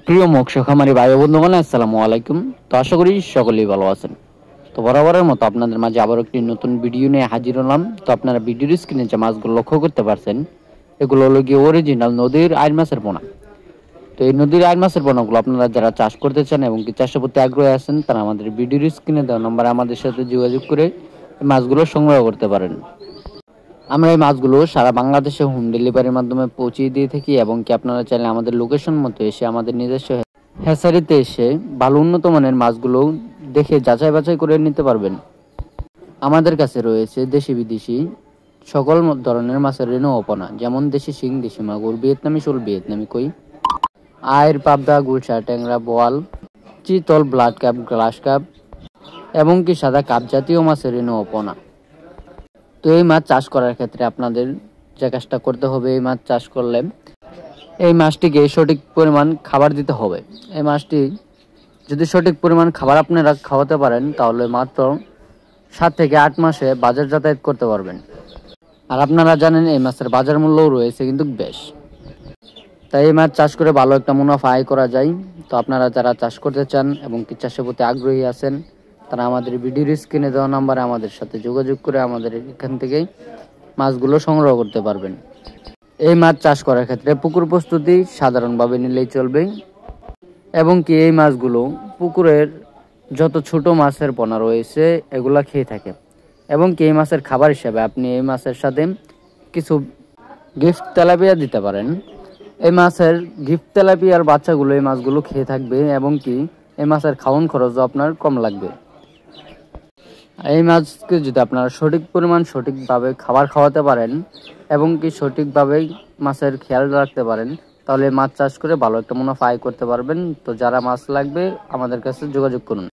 প্রিয় মৎস্য খামারি ভাই ও বন্ধুগণ, আসসালামু আলাইকুম। তো আশা করি সকলেই ভালো আছেন। তো বরাবরের মতো আপনাদের মাঝে আবার একটি নতুন ভিডিও নিয়ে হাজির হলাম। তো আপনারা ভিডিওর স্ক্রিনে যে মাছগুলো লক্ষ্য করতে পারছেন, এগুলো হলো গিয়ে অরিজিনাল নদীর আইড় মাছের পোনা। তো এই নদীর আইড় মাছের পোনাগুলো আপনারা যারা চাষ করতে চান এবং কি চাষের প্রতি আগ্রহী আছেন, তারা আমাদের ভিডিওর স্ক্রিনে দেওয়া নম্বরে আমাদের সাথে যোগাযোগ করে এই মাছগুলো সংগ্রহ করতে পারেন। আমরা এই মাছগুলো সারা বাংলাদেশে হোম ডেলিভারির মাধ্যমে পৌঁছিয়ে দিয়ে থাকি এবং কি আপনারা চাইলে আমাদের লোকেশন মতো এসে আমাদের নিজস্ব হ্যাচারিতে এসে ভালো উন্নত মানের মাছগুলো দেখে যাচাই বাছাই করে নিতে পারবেন। আমাদের কাছে রয়েছে দেশি বিদেশি সকল ধরনের মাছের রেণু ও পোনা, যেমন দেশি শিং, দেশি মাগুর, ভিয়েতনামি শোল, ভিয়েতনামি কই, আয়ের, পাবদা, গুলশা, ট্যাংরা, বোয়াল, চিতল, ব্লাড কাপ, গ্লাস কাপ এবং কি সাদা কাপ জাতীয় মাছের রেণু ও পোনা। তো এই মাছ চাষ করার ক্ষেত্রে আপনাদের যে কাজটা করতে হবে, এই মাছ চাষ করলে এই মাছটিকে সঠিক পরিমাণ খাবার দিতে হবে। এই মাছটি যদি সঠিক পরিমাণ খাবার আপনারা খাওয়াতে পারেন, তাহলে মাত্র 7 থেকে 8 মাসে বাজার যাতায়াত করতে পারবেন। আর আপনারা জানেন এই মাছের বাজার মূল্যও রয়েছে কিন্তু বেশ। তাই এই মাছ চাষ করে ভালো একটা মুনাফা আয় করা যায়। তো আপনারা যারা চাষ করতে চান এবং কি চাষের প্রতি আগ্রহী আছেন, তারা আমাদের ভিডিওর স্ক্রিনে দেওয়া নাম্বারে আমাদের সাথে যোগাযোগ করে আমাদের এখান থেকেই মাছগুলো সংগ্রহ করতে পারবেন। এই মাছ চাষ করার ক্ষেত্রে পুকুর প্রস্তুতি সাধারণভাবে নিলেই চলবে এবং কি এই মাছগুলো পুকুরের যত ছোট মাছের পোনা রয়েছে এগুলা খেয়ে থাকে এবং কি এই মাছের খাবার হিসেবে আপনি এই মাছের সাথে কিছু গিফট তেলাপিয়া দিতে পারেন। এই মাছের গিফট তেলাপিয়ার বাচ্চাগুলো এই মাছগুলো খেয়ে থাকবে এবং কি এই মাছের খাওয়ান খরচও আপনার কম লাগবে। এই মাছকে যদি আপনারা সঠিক পরিমাণ সঠিকভাবে খাবার খাওয়াতে পারেন এবং কি সঠিকভাবে মাছের খেয়াল রাখতে পারেন, তাহলে মাছ চাষ করে ভালো একটা মুনাফা আয় করতে পারবেন। তো যারা মাছ লাগবে আমাদের কাছে যোগাযোগ করুন।